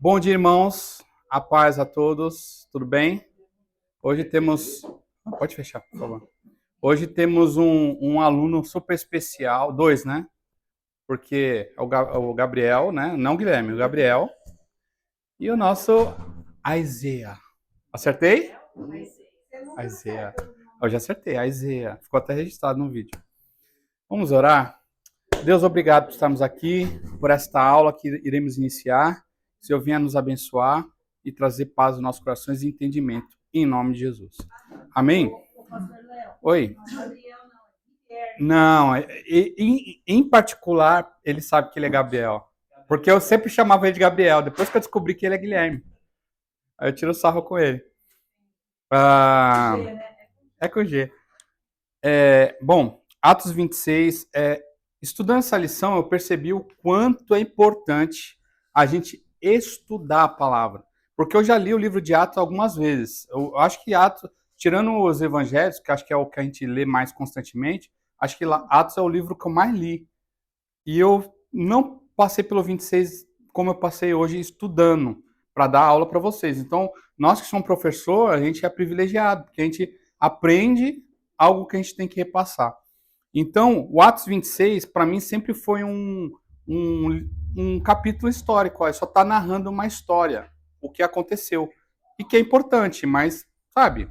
Bom dia, irmãos. A paz a todos. Tudo bem? Hoje temos. Pode fechar, por favor. Hoje temos um aluno super especial, dois, né? Porque é o Gabriel, né? Não o Guilherme, o Gabriel. E o nosso Aizea. Acertei? Aizea. Eu já acertei, Aizea. Ficou até registrado no vídeo. Vamos orar? Deus, obrigado por estarmos aqui, por esta aula que iremos iniciar. O Senhor venha nos abençoar e trazer paz aos nossos corações e entendimento, em nome de Jesus. Amém? Oi? Não, em particular, ele sabe que ele é Gabriel. Porque eu sempre chamava ele de Gabriel, depois que eu descobri que ele é Guilherme. Aí eu tiro sarro com ele. Ah, é com G. Bom, Atos 26, estudando essa lição, eu percebi o quanto é importante a gente estudar a palavra. Porque eu já li o livro de Atos algumas vezes. Eu acho que Atos, tirando os evangelhos, que acho que é o que a gente lê mais constantemente, acho que Atos é o livro que eu mais li. E eu não passei pelo 26 como eu passei hoje estudando para dar aula para vocês. Então, nós que somos professor, a gente é privilegiado, porque a gente aprende algo que a gente tem que repassar. Então, o Atos 26, para mim, sempre foi um capítulo histórico. Ó, só está narrando uma história, o que aconteceu. E que é importante, mas, sabe?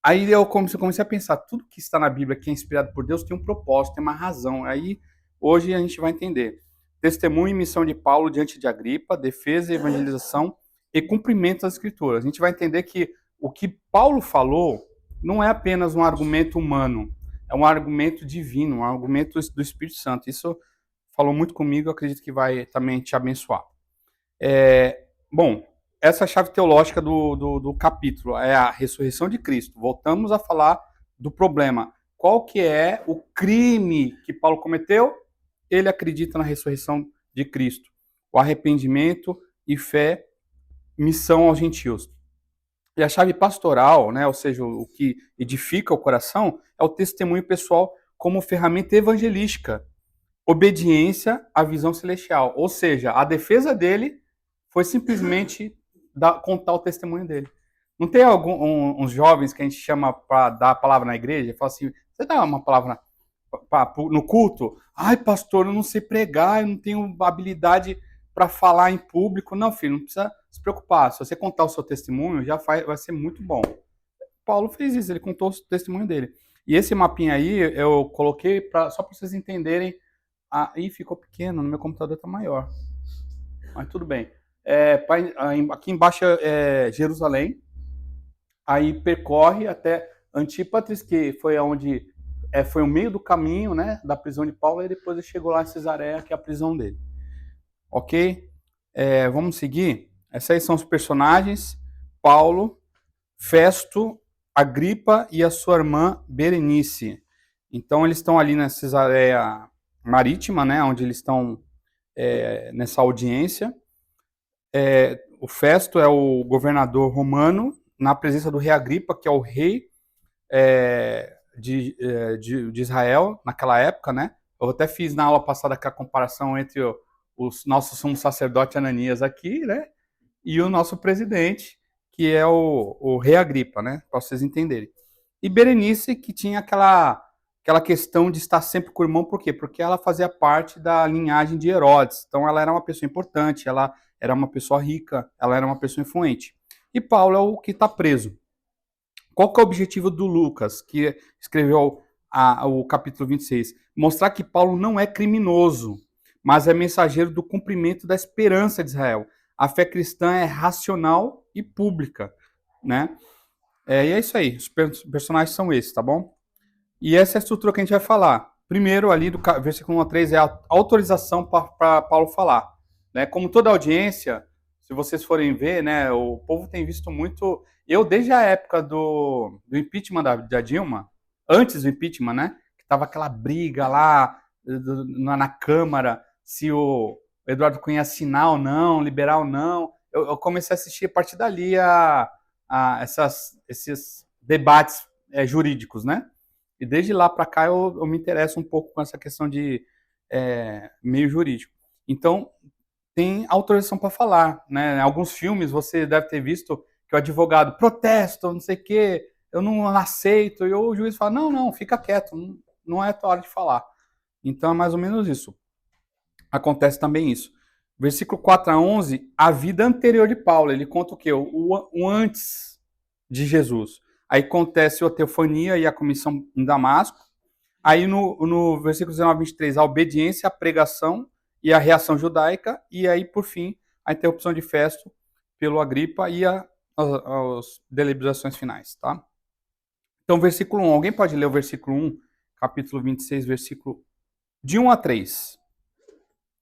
Aí eu comecei a pensar, tudo que está na Bíblia, que é inspirado por Deus, tem um propósito, tem uma razão. Aí, hoje, a gente vai entender. Testemunho e missão de Paulo diante de Agripa, defesa e evangelização e cumprimento das Escrituras. A gente vai entender que o que Paulo falou não é apenas um argumento humano, é um argumento divino, um argumento do Espírito Santo. Isso falou muito comigo, eu acredito que vai também te abençoar. Bom, essa é a chave teológica do capítulo, é a ressurreição de Cristo. Voltamos a falar do problema. Qual que é o crime que Paulo cometeu? Ele acredita na ressurreição de Cristo. O arrependimento e fé, missão aos gentios. E a chave pastoral, né, ou seja, o que edifica o coração, é o testemunho pessoal como ferramenta evangelística. Obediência à visão celestial. Ou seja, a defesa dele foi simplesmente contar o testemunho dele. Não tem uns jovens que a gente chama para dar a palavra na igreja? Fala assim, você dá uma palavra no culto? Ai, pastor, eu não sei pregar, eu não tenho habilidade para falar em público. Não, filho, não precisa se preocupar. Se você contar o seu testemunho, vai ser muito bom. Paulo fez isso, ele contou o testemunho dele. E esse mapinha aí eu coloquei só para vocês entenderem. Aí ficou pequeno, no meu computador está maior. Mas tudo bem. Aqui embaixo é Jerusalém, aí percorre até Antípatris, que foi onde foi o meio do caminho, né, da prisão de Paulo, e depois ele chegou lá em Cesareia, que é a prisão dele. Ok? Vamos seguir? Esses aí são os personagens: Paulo, Festo, Agripa e a sua irmã Berenice. Então eles estão ali na Cesareia Marítima, né, onde eles estão nessa audiência. O Festo é o governador romano, na presença do rei Agripa, que é o rei de Israel naquela época, né? Eu até fiz na aula passada a comparação entre o nosso sumo sacerdote Ananias aqui, né? E o nosso presidente, que é o rei Agripa, né? Para vocês entenderem. E Berenice, que tinha aquela questão de estar sempre com o irmão, por quê? Porque ela fazia parte da linhagem de Herodes. Então ela era uma pessoa importante, ela era uma pessoa rica, ela era uma pessoa influente. E Paulo é o que está preso. Qual que é o objetivo do Lucas, que escreveu o capítulo 26? Mostrar que Paulo não é criminoso, mas é mensageiro do cumprimento da esperança de Israel. A fé cristã é racional e pública, né? E é isso aí, os personagens são esses, tá bom? E essa é a estrutura que a gente vai falar. Primeiro, ali do versículo 1 a 3, é a autorização para Paulo falar. Né? Como toda audiência, se vocês forem ver, né, o povo tem visto muito. Eu, desde a época do impeachment da Dilma, antes do impeachment, né, que tava aquela briga lá na Câmara, se o Eduardo Cunha ia assinar ou não, liberar ou não. Eu comecei a assistir a partir dali esses debates jurídicos, né? E desde lá para cá eu me interesso um pouco com essa questão de meio jurídico. Então, tem autorização para falar, né? Em alguns filmes você deve ter visto que o advogado protesta, não sei o quê, eu não aceito, e o juiz fala, não, fica quieto, não é a tua hora de falar. Então é mais ou menos isso. Acontece também isso. Versículo 4 a 11, a vida anterior de Paulo, ele conta o quê? O antes de Jesus. Aí acontece a teofania e a comissão em Damasco. Aí no versículo 19 a 23, a obediência, a pregação e a reação judaica. E aí, por fim, a interrupção de Festo pelo Agripa e as deliberações finais, tá? Então, versículo 1. Alguém pode ler o versículo 1, capítulo 26, versículo de 1 a 3.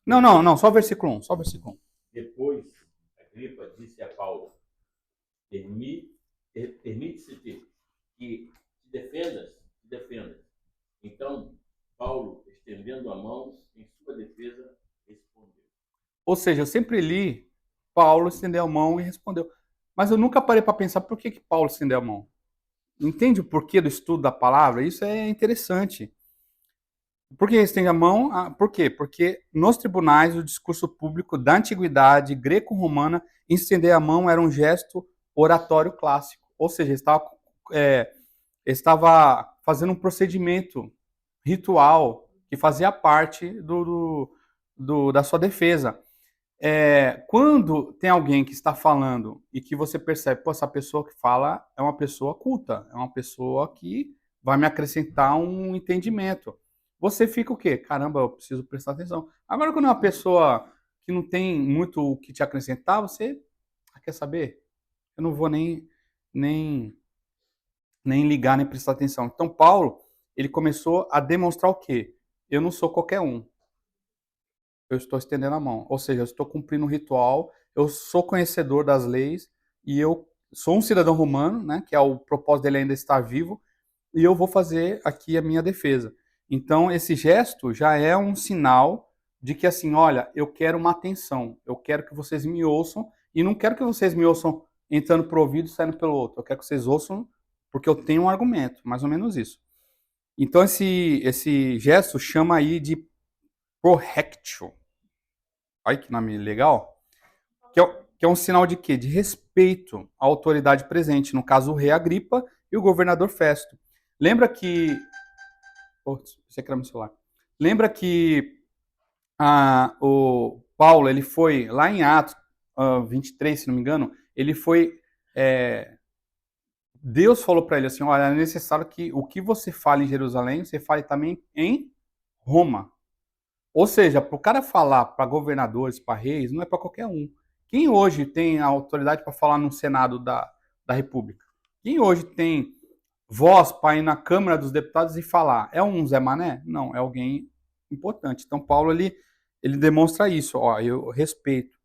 Não, só o versículo 1, só o versículo 1. Depois, Agripa disse a Paulo, permite-se que te defendas. Então, Paulo, estendendo a mão em sua defesa, respondeu. Ou seja, eu sempre li Paulo estendeu a mão e respondeu. Mas eu nunca parei para pensar por que Paulo estendeu a mão. Entende o porquê do estudo da palavra? Isso é interessante. Por que estende a mão? Por quê? Porque nos tribunais, o discurso público da antiguidade greco-romana, estender a mão era um gesto oratório clássico. Ou seja, estava fazendo um procedimento ritual que fazia parte da sua defesa. Quando tem alguém que está falando e que você percebe, pô, essa pessoa que fala é uma pessoa culta, é uma pessoa que vai me acrescentar um entendimento. Você fica o quê? Caramba, eu preciso prestar atenção. Agora, quando é uma pessoa que não tem muito o que te acrescentar, você quer saber? Eu não vou nem, nem ligar, nem prestar atenção. Então, Paulo, ele começou a demonstrar o quê? Eu não sou qualquer um. Eu estou estendendo a mão. Ou seja, eu estou cumprindo um ritual, eu sou conhecedor das leis e eu sou um cidadão romano, né, que é o propósito dele ainda estar vivo, e eu vou fazer aqui a minha defesa. Então, esse gesto já é um sinal de que, assim, olha, eu quero uma atenção, eu quero que vocês me ouçam, e não quero que vocês me ouçam entrando por ouvido e saindo pelo outro. Eu quero que vocês ouçam porque eu tenho um argumento, mais ou menos isso. Então, esse gesto chama aí de prohectio. Olha que nome legal. Que é um sinal de quê? De respeito à autoridade presente, no caso o rei Agripa e o governador Festo. Lembra que... Você quer meu celular. Lembra que o Paulo, ele foi, lá em Atos 23, se não me engano, ele foi... Deus falou para ele assim, olha, é necessário que o que você fale em Jerusalém, você fale também em Roma. Ou seja, para o cara falar para governadores, para reis, não é para qualquer um. Quem hoje tem a autoridade para falar no Senado da República? Quem hoje tem voz para ir na Câmara dos Deputados e falar? É um Zé Mané? Não, é alguém importante. Então, Paulo, ele demonstra isso. Ó, eu respeito.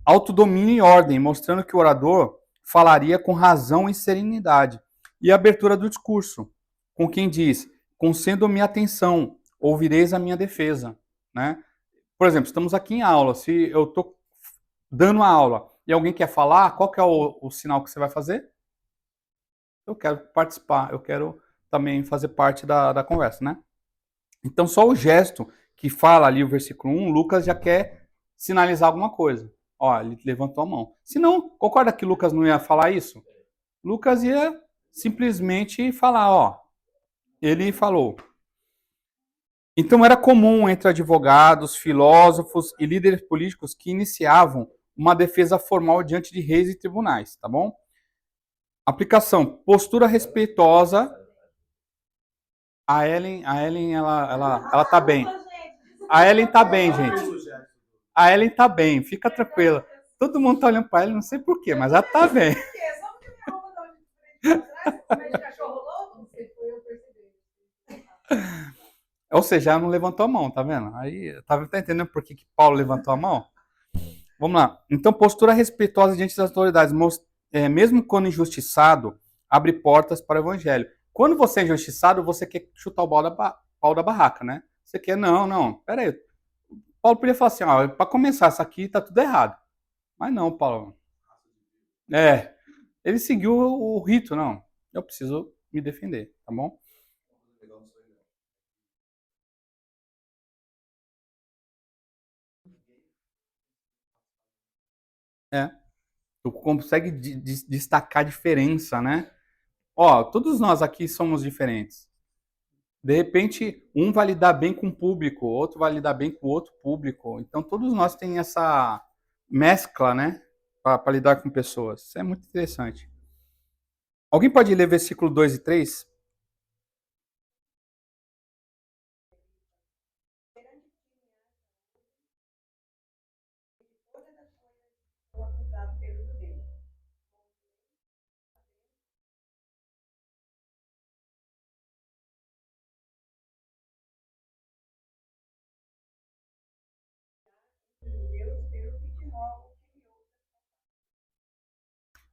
Autodomínio e ordem, mostrando que o orador falaria com razão e serenidade. E a abertura do discurso, com quem diz, concedam-me atenção, ouvireis a minha defesa. Né? Por exemplo, estamos aqui em aula, se eu estou dando a aula e alguém quer falar, qual que é o sinal que você vai fazer? Eu quero participar, eu quero também fazer parte da conversa, né? Então, só o gesto que fala ali o versículo 1, Lucas já quer sinalizar alguma coisa. Ó, ele levantou a mão. Se não, concorda que Lucas não ia falar isso? Lucas ia simplesmente falar, ó, ele falou. Então era comum entre advogados, filósofos e líderes políticos que iniciavam uma defesa formal diante de reis e tribunais, tá bom? Aplicação, postura respeitosa. A Ellen, ela tá bem. A Ellen tá bem, gente. A Ellen tá bem, fica tranquila. Todo mundo tá olhando pra ela, não sei porquê, mas ela tá bem. Ou seja, ela não levantou a mão, tá vendo? Aí, tá entendendo por que Paulo levantou a mão? Vamos lá. Então, postura respeitosa diante das autoridades, mesmo quando injustiçado, abre portas para o evangelho. Quando você é injustiçado, você quer chutar o pau da barraca, né? Você quer, não, pera aí. Paulo podia falar assim, ó, para começar, isso aqui tá tudo errado. Mas não, Paulo. Ele seguiu o rito, não. Eu preciso me defender, tá bom? É. Tu consegue destacar a diferença, né? Ó, todos nós aqui somos diferentes. De repente, um vai lidar bem com o público, outro vai lidar bem com o outro público. Então, todos nós temos essa mescla, né? Para lidar com pessoas. Isso é muito interessante. Alguém pode ler versículo 2 e 3?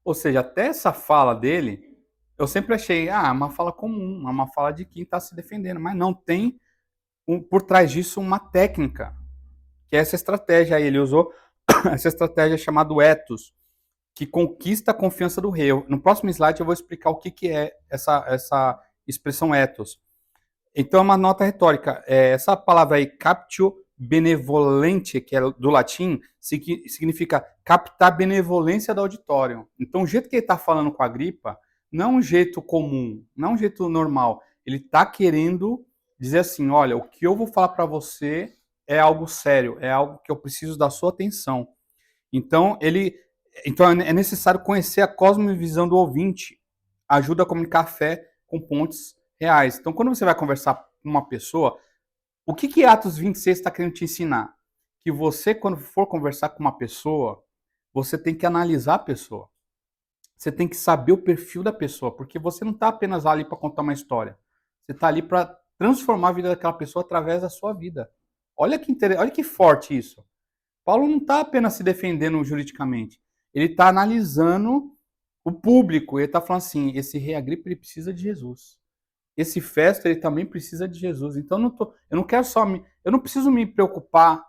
Ou seja, até essa fala dele, eu sempre achei, uma fala comum, uma fala de quem está se defendendo. Mas não, tem por trás disso uma técnica, que é essa estratégia aí. Ele usou essa estratégia chamada ethos, que conquista a confiança do rei. No próximo slide eu vou explicar o que é essa expressão ethos. Então é uma nota retórica. Essa palavra aí, captio benevolente, que é do latim, significa captar a benevolência do auditório. Então o jeito que ele está falando com a Agripa não é um jeito comum, não é um jeito normal. Ele está querendo dizer assim, olha, o que eu vou falar para você é algo sério, é algo que eu preciso da sua atenção. Então é necessário conhecer a cosmovisão do ouvinte. Ajuda a comunicar a fé com pontos reais. Então, quando você vai conversar com uma pessoa, o que Atos 26 está querendo te ensinar? Que você, quando for conversar com uma pessoa, você tem que analisar a pessoa. Você tem que saber o perfil da pessoa, porque você não está apenas ali para contar uma história. Você está ali para transformar a vida daquela pessoa através da sua vida. Olha que forte isso. Paulo não está apenas se defendendo juridicamente. Ele está analisando o público. Ele está falando assim, esse rei Agripa ele precisa de Jesus. Esse Festo ele também precisa de Jesus. Então eu não quero eu não preciso me preocupar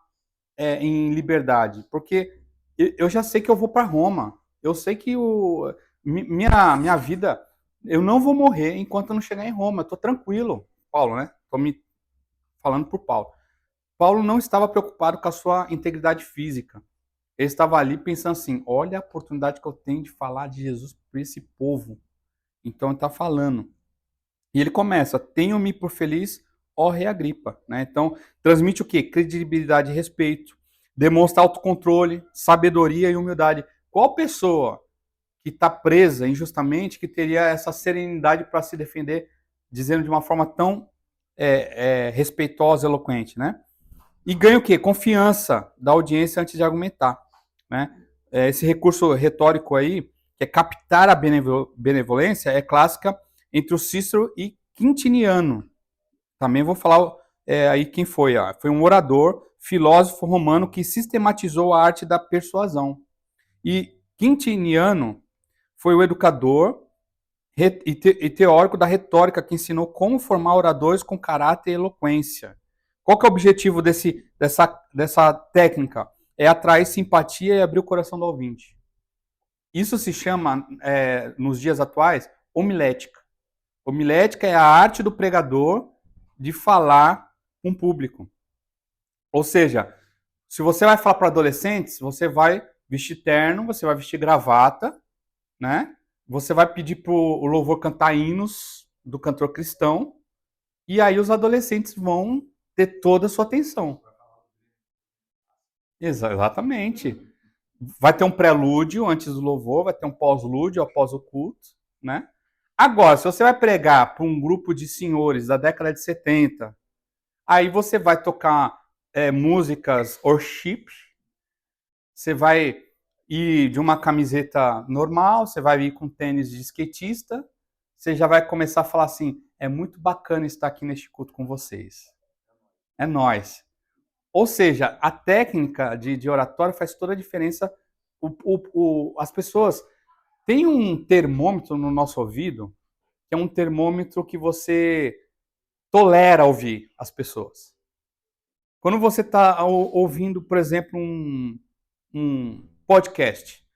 em liberdade, porque eu já sei que eu vou para Roma. Eu sei que minha vida, eu não vou morrer enquanto eu não chegar em Roma. Eu estou tranquilo, Paulo, né? Estou me falando por Paulo. Paulo não estava preocupado com a sua integridade física. Ele estava ali pensando assim: olha a oportunidade que eu tenho de falar de Jesus para esse povo. Então ele está falando. E ele começa: tenho-me por feliz, ó rei Agripa. Né? Então, transmite o quê? Credibilidade e respeito. Demonstra autocontrole, sabedoria e humildade. Qual pessoa que está presa injustamente que teria essa serenidade para se defender, dizendo de uma forma tão respeitosa e eloquente, né? E ganha o quê? Confiança da audiência antes de argumentar. Né? Esse recurso retórico aí, que é captar a benevolência, é clássica entre o Cícero e Quintiniano. Também vou falar aí quem foi. Ó. Foi um orador, filósofo romano que sistematizou a arte da persuasão. E Quintiniano foi o educador e teórico da retórica que ensinou como formar oradores com caráter e eloquência. Qual que é o objetivo dessa técnica? É atrair simpatia e abrir o coração do ouvinte. Isso se chama, nos dias atuais, homilética. Homilética é a arte do pregador de falar com o público. Ou seja, se você vai falar para adolescentes, você vai vestir terno, você vai vestir gravata, né? Você vai pedir para o louvor cantar hinos do cantor cristão, e aí os adolescentes vão ter toda a sua atenção. Exatamente. Vai ter um prelúdio antes do louvor, vai ter um pós-lúdio após o culto, né? Agora, se você vai pregar para um grupo de senhores da década de 70, aí você vai tocar músicas worship, você vai ir de uma camiseta normal, você vai ir com tênis de skatista, você já vai começar a falar assim, é muito bacana estar aqui neste culto com vocês. É nóis. Ou seja, a técnica de oratório faz toda a diferença. As pessoas têm um termômetro no nosso ouvido, que é um termômetro que você tolera ouvir as pessoas. Quando você está ouvindo, por exemplo, um podcast,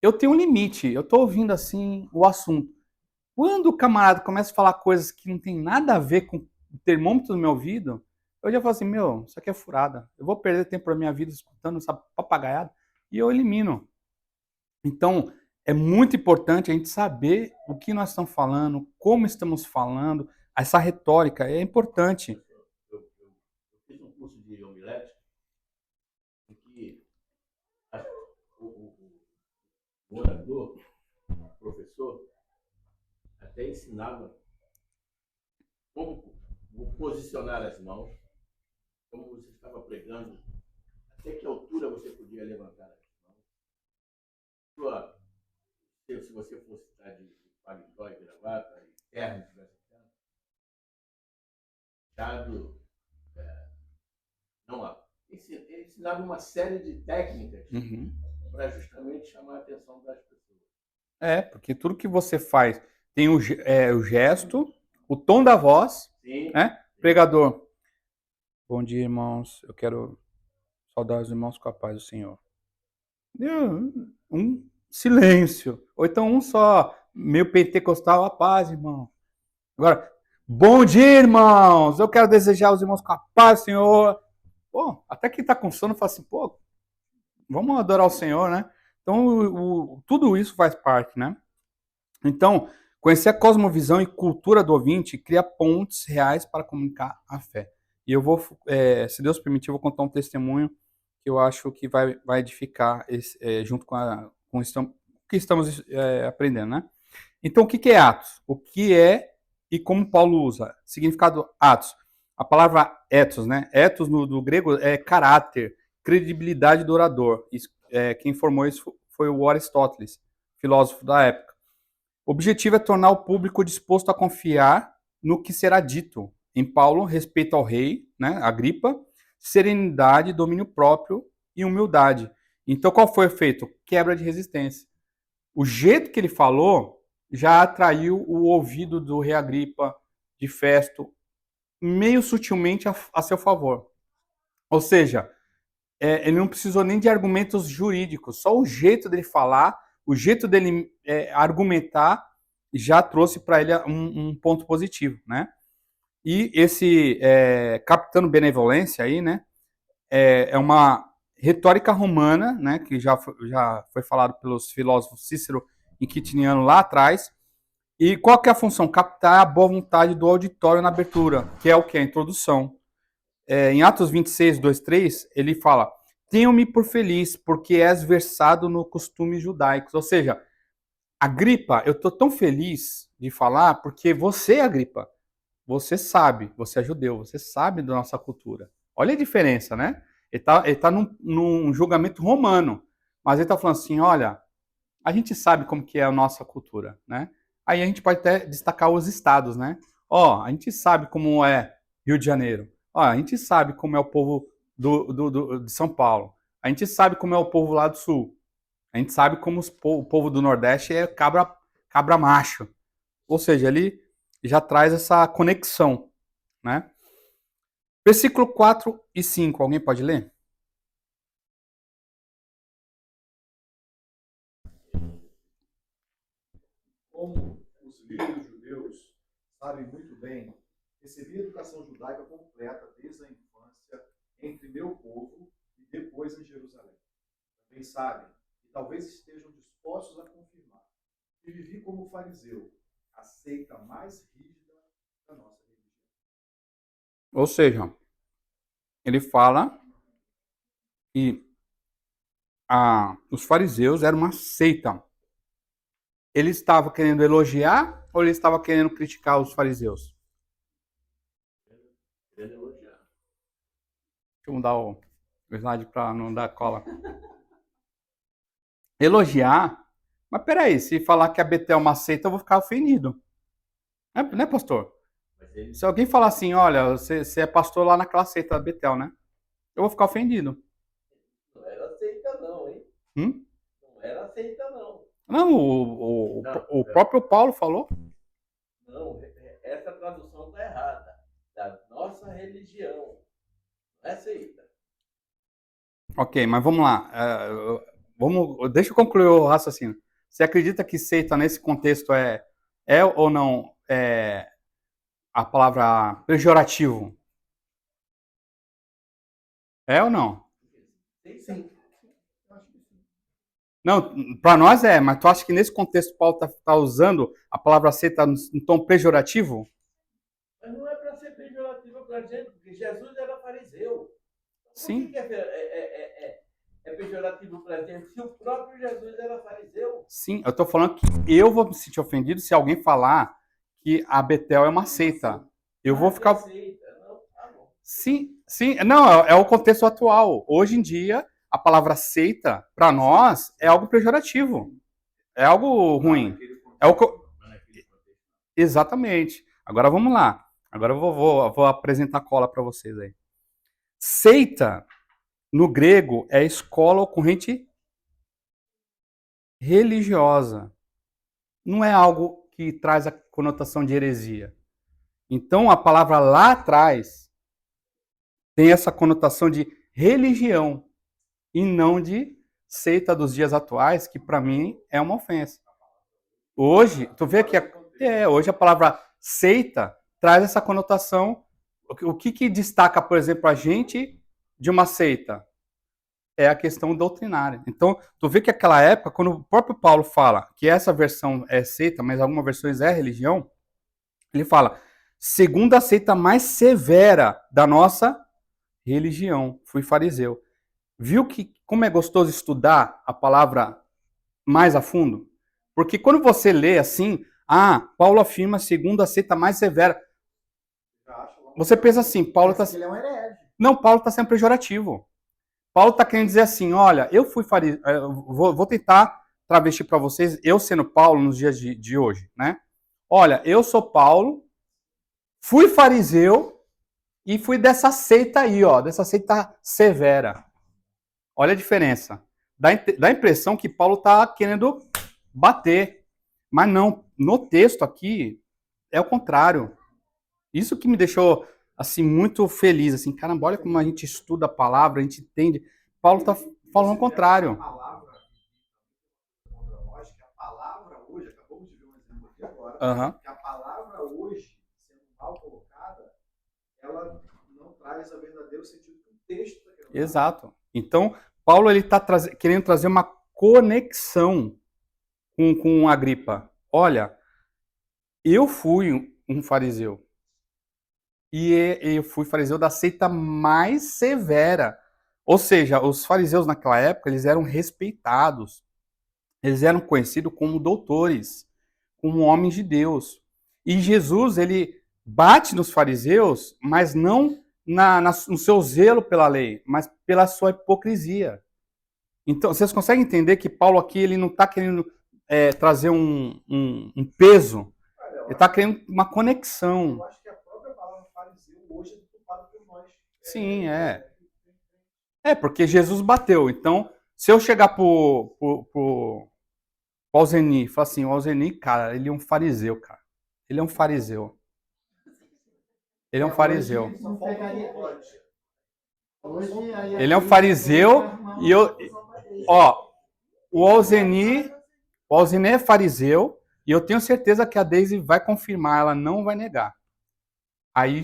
eu tenho um limite, eu estou ouvindo assim o assunto. Quando o camarada começa a falar coisas que não tem nada a ver com o termômetro do meu ouvido, eu já falo assim, isso aqui é furada. Eu vou perder tempo da minha vida escutando essa papagaiada e eu elimino. Então, é muito importante a gente saber o que nós estamos falando, como estamos falando, essa retórica é importante. Eu fiz um curso de homilética em que o orador, o professor, até ensinava como posicionar as mãos, como você estava pregando, até que altura você podia levantar as mãos. Se você fosse estar de paletó e gravata, e terno, fechado, não há. Ensinava uma série de técnicas para justamente chamar a atenção das pessoas. Porque tudo que você faz tem o gesto, o tom da voz, Sim. né? Pregador. Bom dia, irmãos. Eu quero saudar os irmãos com a paz do Senhor. Um silêncio. Ou então um só, meio pentecostal, a paz, irmão. Agora, bom dia, irmãos. Eu quero desejar aos irmãos com a paz do Senhor. Pô, até quem tá com sono fala assim, pô, vamos adorar o Senhor, né? Então, tudo isso faz parte, né? Então, conhecer a cosmovisão e cultura do ouvinte cria pontes reais para comunicar a fé. E eu vou, se Deus permitir, eu vou contar um testemunho que eu acho que vai edificar junto com o que estamos aprendendo, né? Então, o que é Atos? O que é e como Paulo usa? Significado Atos. A palavra ethos, né? Ethos do grego é caráter, credibilidade do orador. Quem formou isso foi o Aristóteles, filósofo da época. O objetivo é tornar o público disposto a confiar no que será dito. Em Paulo, respeito ao rei, né, Agripa, serenidade, domínio próprio e humildade. Então, qual foi o efeito? Quebra de resistência. O jeito que ele falou já atraiu o ouvido do rei Agripa, de Festo, meio sutilmente a seu favor. Ou seja, ele não precisou nem de argumentos jurídicos, só o jeito dele falar, o jeito dele argumentar já trouxe para ele um ponto positivo, né? E esse captando benevolência aí, né? É uma retórica romana, né? Que já foi falado pelos filósofos Cícero e Quintiliano lá atrás. E qual que é a função? Captar a boa vontade do auditório na abertura, que é o que? A introdução. Em Atos 26, 2, 3, ele fala: tenho-me por feliz, porque és versado no costume judaico. Ou seja, Agripa, eu estou tão feliz de falar porque você, Agripa, você sabe, você é judeu, você sabe da nossa cultura. Olha a diferença, né? Ele tá num julgamento romano, mas ele está falando assim, olha, a gente sabe como que é a nossa cultura, né? Aí a gente pode até destacar os estados, né? Ó, a gente sabe como é Rio de Janeiro. Ó, a gente sabe como é o povo de São Paulo. A gente sabe como é o povo lá do Sul. A gente sabe como o povo do Nordeste é cabra macho. Ou seja, ele já traz essa conexão, né? Versículo 4 e 5, alguém pode ler? Como os líderes judeus sabem muito bem, recebi a educação judaica completa desde a infância entre meu povo e depois em Jerusalém. Também sabem, e talvez estejam dispostos a confirmar, que vivi como fariseu, a seita mais rígida da nossa religião. Ou seja, ele fala que os fariseus eram uma seita. Ele estava querendo elogiar ou ele estava querendo criticar os fariseus? Querendo elogiar. Deixa eu mudar o slide para não dar cola. Elogiar? Mas peraí, se falar que a Betel é uma seita, eu vou ficar ofendido. Né, pastor? Se alguém falar assim, olha, você é pastor lá naquela seita da Betel, né? Eu vou ficar ofendido. Não era aceita não, hein? Não era aceita não. Não, o próprio Paulo falou. Não, essa tradução está errada. Da nossa religião. Não é aceita. Ok, mas vamos lá. Deixa eu concluir o raciocínio. Você acredita que seita nesse contexto é ou não a palavra pejorativo? É ou não? Sim. Não, para nós é, mas tu acha que nesse contexto Paulo tá usando a palavra seita em tom pejorativo? Mas não é para ser pejorativo para a gente, porque Jesus era fariseu. Sim. Por que é pejorativo para a gente se o próprio Jesus era fariseu? Sim, eu tô falando que eu vou me sentir ofendido se alguém falar que a Betel é uma seita. Eu vou ficar... Não, tá bom. Sim, sim. Não, é o contexto atual. Hoje em dia, a palavra seita, para nós, é algo pejorativo. É algo ruim. É o... Exatamente. Agora vamos lá. Agora eu vou apresentar a cola para vocês aí. Seita, no grego, é escola ou corrente religiosa. Não é algo que traz a conotação de heresia. Então, a palavra lá atrás tem essa conotação de religião e não de seita dos dias atuais, que para mim é uma ofensa. Hoje, tu vê que hoje a palavra seita traz essa conotação. O que destaca, por exemplo, a gente de uma seita? É a questão doutrinária. Então, tu vê que aquela época, quando o próprio Paulo fala que essa versão é seita, mas algumas versões é religião, ele fala, segundo a seita mais severa da nossa religião, fui fariseu. Viu que como é gostoso estudar a palavra mais a fundo? Porque quando você lê assim, Paulo afirma segundo a seita mais severa, você pensa assim, Paulo está... Ele é um herege. Não, Paulo está sendo pejorativo. Paulo está querendo dizer assim, olha, eu fui fariseu, vou tentar travestir para vocês, eu sendo Paulo nos dias de hoje, né? Olha, eu sou Paulo, fui fariseu e fui dessa seita aí, ó, dessa seita severa. Olha a diferença. Dá a impressão que Paulo está querendo bater, mas não, no texto aqui é o contrário. Isso que me deixou assim muito feliz, assim, caramba, olha como a gente estuda a palavra, a gente entende. Paulo está falando o contrário. A palavra hoje, acabamos de ver um exemplo aqui agora, Uhum. que a palavra hoje, sendo mal colocada, ela não traz o verdadeiro sentido que o texto está querendo. Exato. Então, Paulo ele está querendo trazer uma conexão com Agripa. Olha, eu fui um fariseu. E eu fui fariseu da seita mais severa. Ou seja, os fariseus naquela época, eles eram respeitados. Eles eram conhecidos como doutores, como homens de Deus. E Jesus, ele bate nos fariseus, mas não no seu zelo pela lei, mas pela sua hipocrisia. Então, vocês conseguem entender que Paulo aqui, ele não está querendo trazer um peso, ele está querendo uma conexão. Eu acho que a própria palavra fariseu hoje é ocupada por nós. Sim, é. É, porque Jesus bateu. Então, se eu chegar pro Alzeni e falar assim, o Alzeni, cara, ele é um fariseu, cara. Ele é um fariseu. Ele é um fariseu. Ele é um fariseu e eu... Ó, o Alzeni é fariseu e eu tenho certeza que a Deise vai confirmar, ela não vai negar. Aí,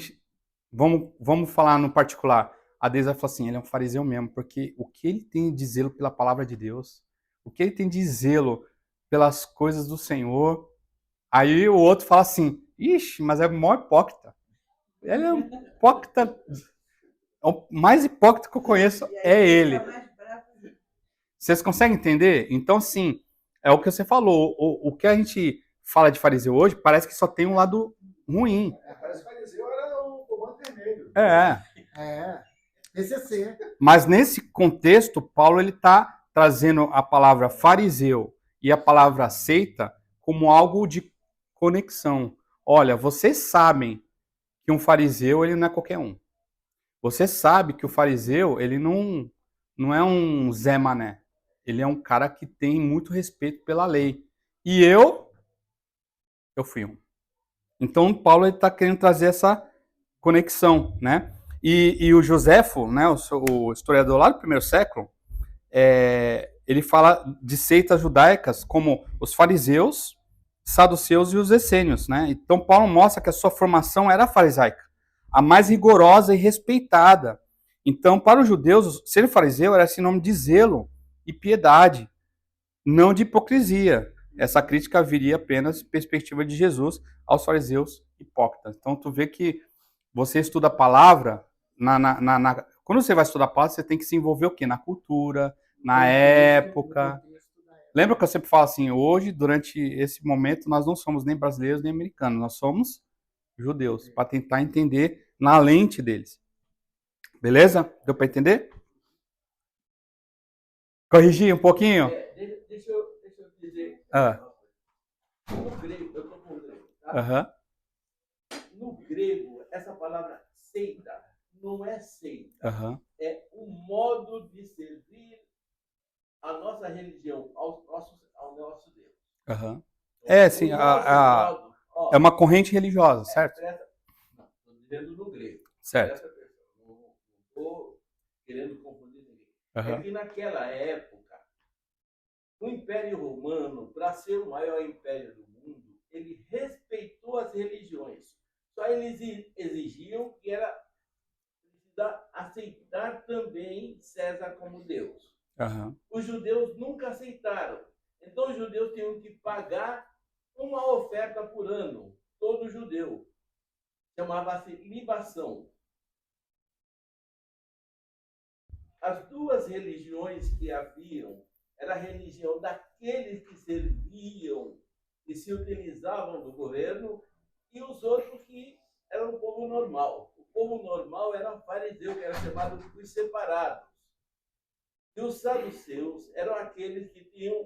vamos falar no particular. A Deise vai falar assim, ele é um fariseu mesmo, porque o que ele tem de zelo pela palavra de Deus, o que ele tem de zelo pelas coisas do Senhor, aí o outro fala assim, ixi, mas é o maior hipócrita. Ele é um hipócrita, o mais hipócrita que eu conheço é ele. Vocês conseguem entender? Então, sim, é o que você falou, o que a gente fala de fariseu hoje, parece que só tem um lado ruim. Parece que fariseu era o comando vermelho. TCC. Mas nesse contexto, Paulo ele está trazendo a palavra fariseu e a palavra seita como algo de conexão. Olha, vocês sabem que um fariseu ele não é qualquer um. Você sabe que o fariseu ele não é um Zé Mané. Ele é um cara que tem muito respeito pela lei. E eu fui um. Então Paulo está querendo trazer essa conexão, né? E o Joséfo, né, o historiador lá do primeiro século, ele fala de seitas judaicas como os fariseus, saduceus e os essênios, né? Então Paulo mostra que a sua formação era farisaica, a mais rigorosa e respeitada. Então, para os judeus, ser fariseu era sinônimo de zelo e piedade. não de hipocrisia. Essa crítica viria apenas perspectiva de Jesus aos fariseus hipócritas. Então, tu vê que você estuda a palavra, quando você vai estudar a palavra, você tem que se envolver o quê? Na cultura, na época. Lembra que eu sempre falo assim, hoje, durante esse momento, nós não somos nem brasileiros nem americanos, nós somos judeus, para tentar entender na lente deles. Beleza? Deu para entender? Corrigir um pouquinho? Deixa eu dizer. Ah. No grego, eu estou com o grego, tá? Aham. No grego, essa palavra seita não é seita. Aham. É um modo de servir a nossa religião, ao nosso Deus. Aham. É, sim, é uma corrente religiosa, certo? Não, estou dizendo no grego. Certo. Não estou querendo confundir ninguém. Aham. É que naquela época, o Império Romano, para ser o maior império do mundo, ele respeitou as religiões. Só eles exigiam que era aceitar também César como Deus. Aham. Os judeus nunca aceitaram. Então os judeus tinham que pagar uma oferta por ano, todo judeu. Chamava-se libação. As duas religiões que haviam era a religião daqueles que serviam e se utilizavam do governo e os outros que eram o povo normal. O povo normal era o fariseu, que era chamado dos separados. E os saduceus eram aqueles que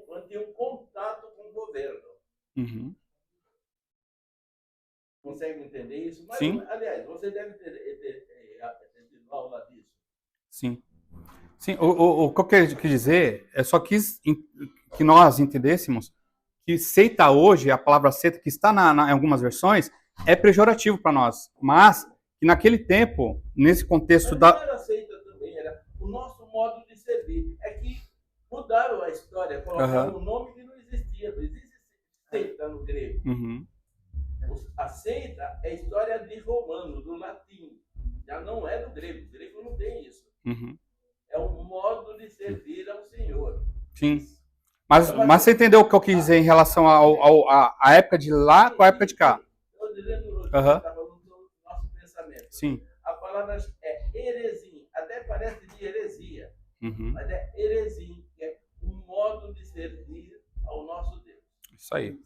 mantinham contato com o governo. Uhum. Consegue entender isso? Mas, Sim. aliás, você deve ter aula disso. Sim. Sim, o que eu quero dizer é só quis que nós entendêssemos que seita hoje, a palavra seita que está em algumas versões, é pejorativo para nós, mas que naquele tempo, nesse contexto Mas não era seita também, era o nosso modo de servir. É que mudaram a história, colocaram um nome que não existia. Não existe seita no grego. Uhum. A seita é história de romano, do latim. Já não é do grego. O grego não tem isso. Uhum. É um modo de servir ao Senhor. Sim. Mas você entendeu o que eu quis dizer em relação à época de lá com a época de cá? Estou dizendo, está falando do nosso pensamento. Sim. A palavra é heresia, até parece de heresia, Uhum. mas é heresia, que é um modo de servir ao nosso Deus. Isso aí.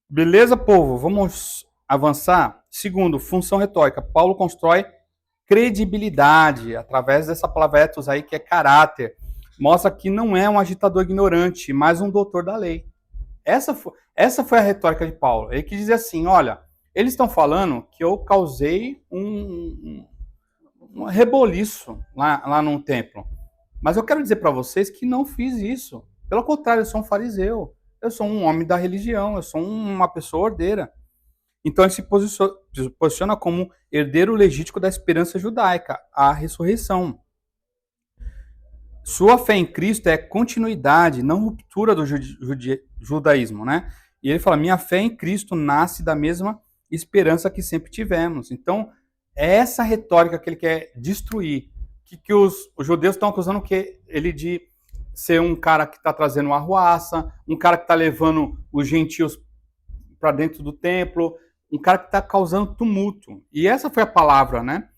Beleza, povo? Vamos avançar. Segundo, função retórica. Paulo constrói credibilidade através dessa palavra ethos aí, que é caráter. Mostra que não é um agitador ignorante, mas um doutor da lei. Essa foi a retórica de Paulo. Ele quis dizer assim, olha, eles estão falando que eu causei um reboliço lá no templo. Mas eu quero dizer para vocês que não fiz isso. Pelo contrário, eu sou um fariseu. Eu sou um homem da religião. Eu sou uma pessoa ordeira. Então ele se posiciona como herdeiro legítimo da esperança judaica, a ressurreição. Sua fé em Cristo é continuidade, não ruptura do judaísmo, né? E ele fala: minha fé em Cristo nasce da mesma esperança que sempre tivemos. Então, é essa retórica que ele quer destruir. Que os judeus estão acusando ele de ser um cara que está trazendo arruaça, um cara que está levando os gentios para dentro do templo, um cara que está causando tumulto. E essa foi a palavra, né?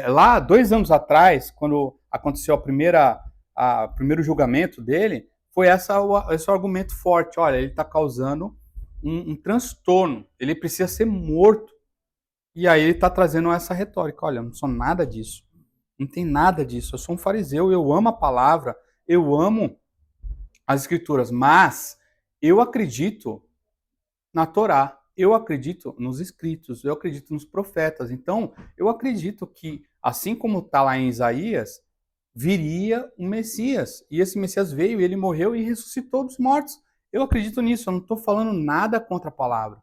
Lá, 2 anos atrás, quando aconteceu primeiro julgamento dele, foi esse o argumento forte. Olha, ele está causando um transtorno, ele precisa ser morto. E aí ele está trazendo essa retórica. Olha, eu não sou nada disso. Não tem nada disso. Eu sou um fariseu, eu amo a palavra, eu amo as escrituras, mas eu acredito na Torá, eu acredito nos escritos, eu acredito nos profetas. Então, eu acredito que, assim como está lá em Isaías, viria um Messias. E esse Messias veio, ele morreu e ressuscitou dos mortos. Eu acredito nisso, eu não estou falando nada contra a palavra.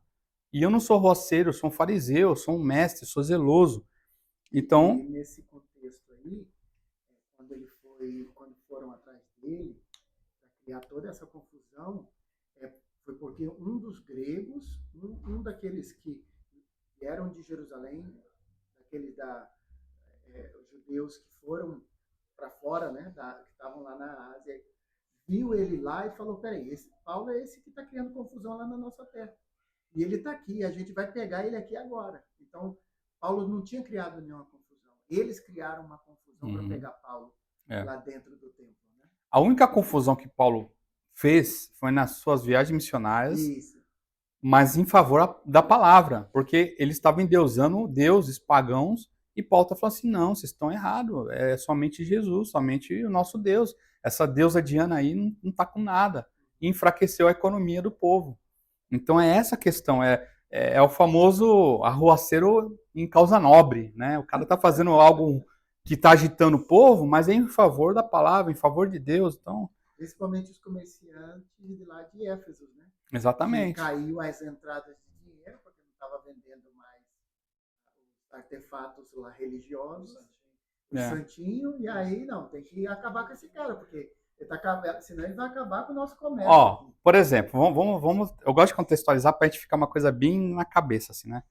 E eu não sou roceiro, eu sou um fariseu, eu sou um mestre, sou zeloso. Então, e nesse contexto aí, quando foram atrás dele, para criar toda essa confusão, foi porque um dos gregos, um daqueles que vieram de Jerusalém, daqueles os judeus que foram para fora, né, que estavam lá na Ásia, viu ele lá e falou, peraí, esse Paulo é esse que está criando confusão lá na nossa terra. E ele está aqui, a gente vai pegar ele aqui agora. Então, Paulo não tinha criado nenhuma confusão. Eles criaram uma confusão para pegar Paulo lá dentro do templo. Né? A única confusão que Paulo fez foi nas suas viagens missionárias, mas em favor da palavra, porque eles estavam endeusando deuses pagãos, e Paulo está falando assim, não, vocês estão errados, é somente Jesus, somente o nosso Deus. Essa deusa Diana aí não está com nada. E enfraqueceu a economia do povo. Então é essa a questão, é o famoso arruaceiro em causa nobre, né? O cara está fazendo algo que está agitando o povo, mas é em favor da palavra, em favor de Deus. Então, principalmente os comerciantes de lá de Éfeso, né? Exatamente. Que caiu as entradas de dinheiro, porque não estava vendendo mais os artefatos lá religiosos, o santinho, e aí não, tem que acabar com esse cara, porque ele tá, senão ele vai acabar com o nosso comércio. Ó, por exemplo, vamos, eu gosto de contextualizar para a gente ficar uma coisa bem na cabeça, assim, né?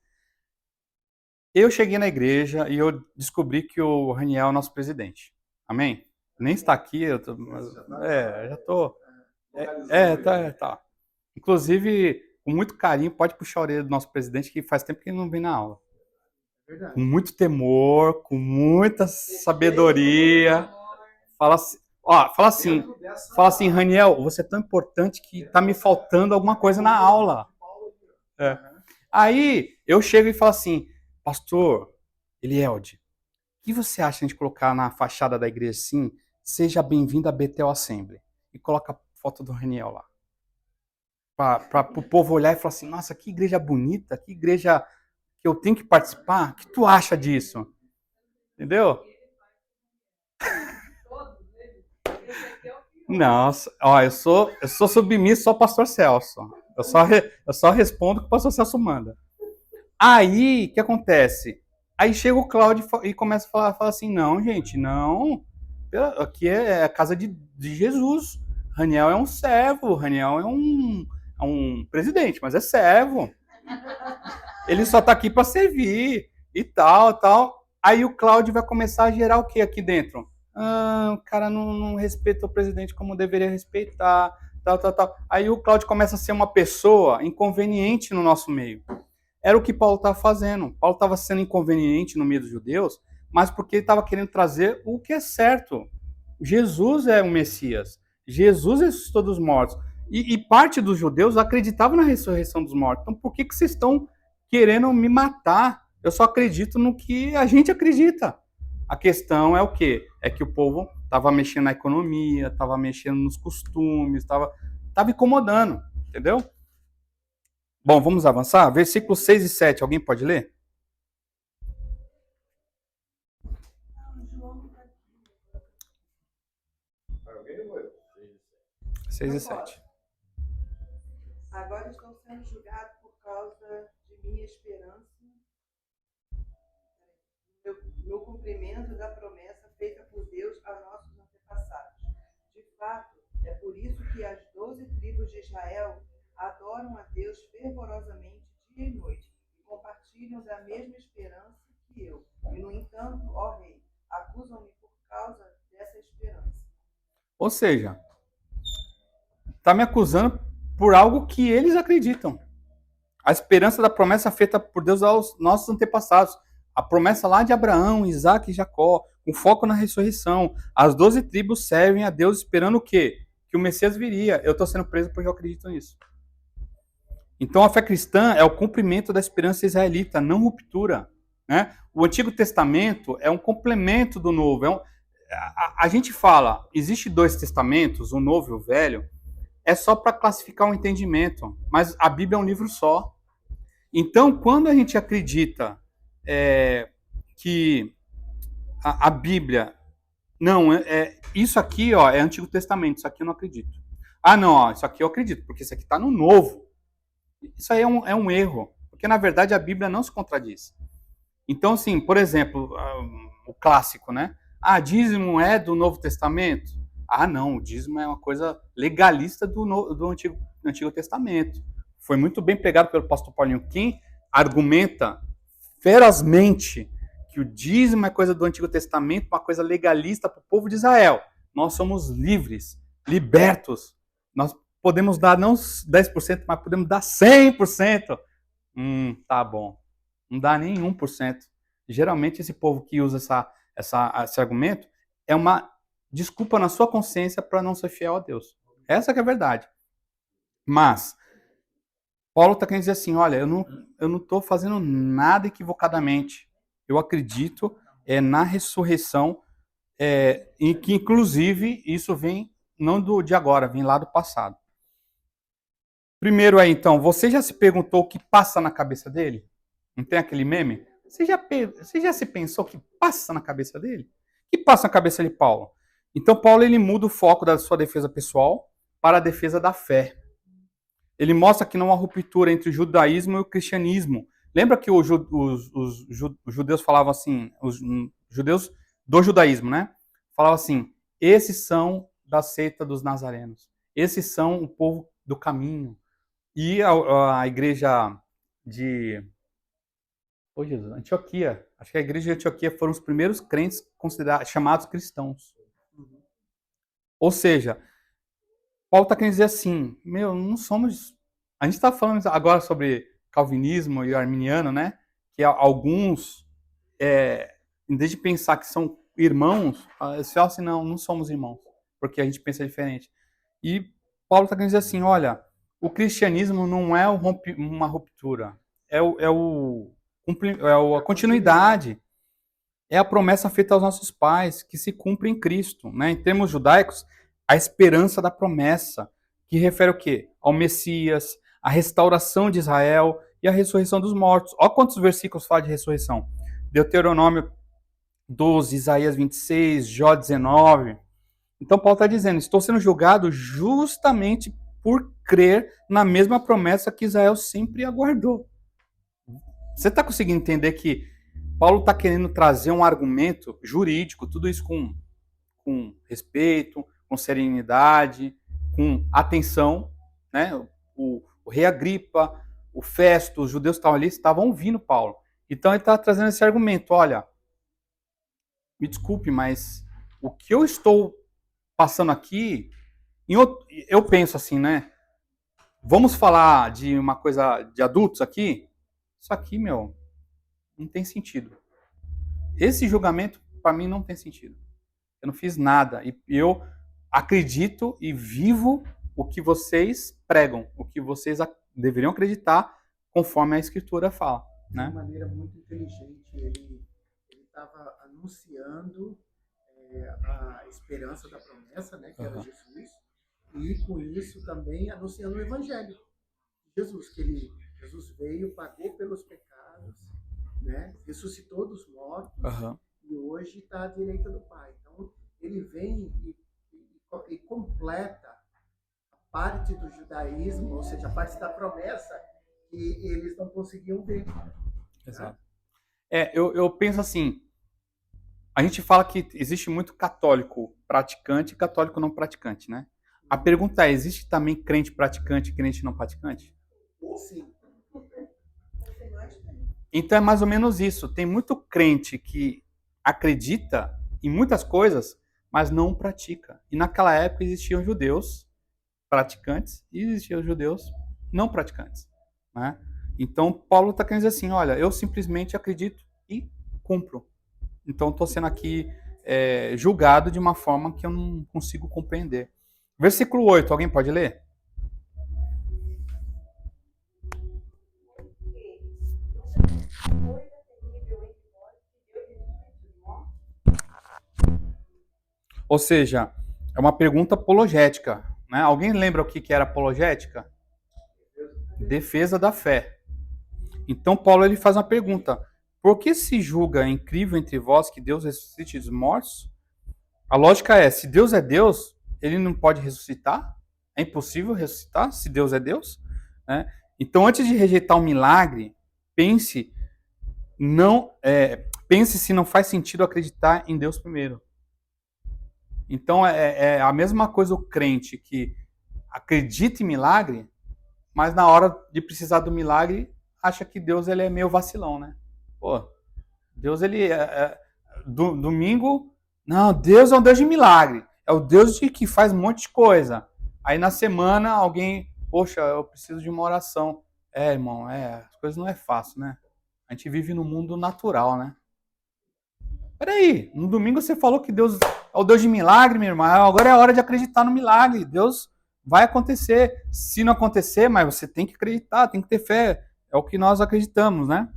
Eu cheguei na igreja e eu descobri que o Raniel é o nosso presidente. Amém? Nem está aqui, eu tô, já tô. Tá. Inclusive, com muito carinho, pode puxar a orelha do nosso presidente, que faz tempo que ele não vem na aula. Verdade. Com muito temor, com muita sabedoria. Fala assim, Raniel, você é tão importante que tá me faltando alguma coisa na aula. Aí eu chego e falo assim, pastor Elielde, o que você acha de colocar na fachada da igreja assim, seja bem-vindo a Bethel Assembly? E coloca a foto do Raniel lá. Para o povo olhar e falar assim, nossa, que igreja bonita, que igreja que eu tenho que participar. O que tu acha disso? Entendeu? Nossa, ó, eu sou submisso ao pastor Celso. Eu só respondo o que o pastor Celso manda. Aí, o que acontece? Aí chega o Cláudio e começa a falar assim, não, gente, não. Aqui é a casa de Jesus. Raniel é um servo, Raniel é um presidente, mas é servo. Ele só tá aqui para servir e tal. Aí o Cláudio vai começar a gerar o que aqui dentro? O cara não respeita o presidente como deveria respeitar, tal. Aí o Cláudio começa a ser uma pessoa inconveniente no nosso meio. Era o que Paulo estava fazendo. Paulo estava sendo inconveniente no meio dos judeus, mas porque ele estava querendo trazer o que é certo. Jesus é o Messias. Jesus ressuscitou dos mortos. E parte dos judeus acreditava na ressurreição dos mortos. Então por que vocês estão querendo me matar? Eu só acredito no que a gente acredita. A questão é o quê? É que o povo estava mexendo na economia, estava mexendo nos costumes, estava incomodando, entendeu? Bom, vamos avançar? Versículos 6 e 7, alguém pode ler? Seis e 7. Agora estou sendo julgado por causa de minha esperança no cumprimento da promessa feita por Deus a nossos antepassados. De fato, é por isso que as 12 tribos de Israel adoram a Deus fervorosamente dia e noite e compartilham da mesma esperança que eu. E, no entanto, ó rei, acusam-me por causa dessa esperança. Ou seja, está me acusando por algo que eles acreditam. A esperança da promessa feita por Deus aos nossos antepassados. A promessa lá de Abraão, Isaac e Jacó, com foco na ressurreição. As 12 tribos servem a Deus esperando o quê? Que o Messias viria. Eu estou sendo preso porque eu acredito nisso. Então a fé cristã é o cumprimento da esperança israelita, não ruptura. Né? O Antigo Testamento é um complemento do Novo. A gente fala, existe 2 testamentos, o Novo e o Velho, é só para classificar o entendimento, mas a Bíblia é um livro só. Então, quando a gente acredita que a Bíblia, não, isso aqui ó, é Antigo Testamento, isso aqui eu não acredito. Ah, não, ó, isso aqui eu acredito, porque isso aqui está no Novo. Isso aí é um erro, porque na verdade a Bíblia não se contradiz. Então, assim, por exemplo, o clássico, né? Ah, dízimo é do Novo Testamento? Ah, não, o dízimo é uma coisa legalista do Antigo Testamento. Foi muito bem pegado pelo pastor Paulinho. Quem argumenta ferozmente que o dízimo é coisa do Antigo Testamento, uma coisa legalista para o povo de Israel. Nós somos livres. libertos. Nós podemos dar não 10%, mas podemos dar 100%. Tá bom. Não dá nem 1%. Geralmente esse povo que usa esse argumento é uma desculpa na sua consciência para não ser fiel a Deus. Essa que é a verdade. Mas Paulo está querendo dizer assim, olha, eu não estou fazendo nada equivocadamente. Eu acredito na ressurreição, em que inclusive isso vem não de agora, vem lá do passado. Primeiro então, você já se perguntou o que passa na cabeça dele? Não tem aquele meme? Você já se pensou o que passa na cabeça dele? O que passa na cabeça de Paulo? Então Paulo ele muda o foco da sua defesa pessoal para a defesa da fé. Ele mostra que não há ruptura entre o judaísmo e o cristianismo. Lembra que os judeus falavam assim, os judeus do judaísmo, né? Falavam assim, esses são da seita dos nazarenos. Esses são o povo do caminho. E a igreja de Antioquia, acho que a igreja de Antioquia foram os primeiros crentes chamados cristãos. Ou seja, Paulo está querendo dizer assim, não somos... A gente está falando agora sobre calvinismo e arminiano, né? Que alguns, em vez de pensar que são irmãos, eles falam assim, não somos irmãos, porque a gente pensa diferente. E Paulo está querendo dizer assim, olha, o cristianismo não é uma ruptura, é a continuidade, é a promessa feita aos nossos pais, que se cumpre em Cristo, né? Em termos judaicos, a esperança da promessa, que refere o quê? Ao Messias, a restauração de Israel e a ressurreição dos mortos. Olha quantos versículos fala de ressurreição. Deuteronômio 12, Isaías 26, Jó 19. Então Paulo está dizendo, estou sendo julgado justamente por crer na mesma promessa que Israel sempre aguardou. Você está conseguindo entender que Paulo está querendo trazer um argumento jurídico, tudo isso com respeito, com serenidade, com atenção, né? O rei Agripa, o Festo, os judeus que estavam ali, estavam ouvindo Paulo. Então ele está trazendo esse argumento, olha, me desculpe, mas o que eu estou passando aqui, eu penso assim, né? Vamos falar de uma coisa de adultos aqui? Isso aqui, não tem sentido. Esse julgamento, para mim, não tem sentido. Eu não fiz nada. E eu acredito e vivo o que vocês pregam, o que vocês deveriam acreditar, conforme a Escritura fala. Né? De maneira muito inteligente. Ele estava anunciando a esperança da promessa, né, que era Jesus, e com isso também anunciando o Evangelho. Jesus, Jesus veio, pagou pelos pecados, né, ressuscitou dos mortos, e hoje está à direita do Pai. Então, ele vem e completa a parte do judaísmo, ou seja, a parte da promessa que eles não conseguiam ver. Exato. Eu penso assim, a gente fala que existe muito católico praticante e católico não praticante, né? A pergunta é, existe também crente praticante e crente não praticante? Sim. Então é mais ou menos isso. Tem muito crente que acredita em muitas coisas, mas não pratica. E naquela época existiam judeus praticantes e existiam judeus não praticantes. Né? Então Paulo está querendo dizer assim, olha, eu simplesmente acredito e cumpro. Então estou sendo aqui julgado de uma forma que eu não consigo compreender. Versículo 8, alguém pode ler? Ou seja, é uma pergunta apologética. Né? Alguém lembra o que era apologética? Defesa da fé. Então Paulo ele faz uma pergunta. Por que se julga incrível entre vós que Deus ressuscite dos mortos? A lógica é, se Deus é Deus, ele não pode ressuscitar? É impossível ressuscitar se Deus é Deus? Né? Então, antes de rejeitar um milagre, pense se não faz sentido acreditar em Deus primeiro. Então, é a mesma coisa o crente que acredita em milagre, mas na hora de precisar do milagre, acha que Deus ele é meio vacilão, né? Pô, Deus, ele... domingo... Não, Deus é um Deus de milagre. é o Deus que faz um monte de coisa. Aí na semana alguém, poxa, eu preciso de uma oração. Irmão, as coisas não é fácil, né? A gente vive no mundo natural, né? Peraí, no domingo você falou que Deus é o Deus de milagre, minha irmã. Agora é a hora de acreditar no milagre. Deus vai acontecer. Se não acontecer, mas você tem que acreditar, tem que ter fé. É o que nós acreditamos, né?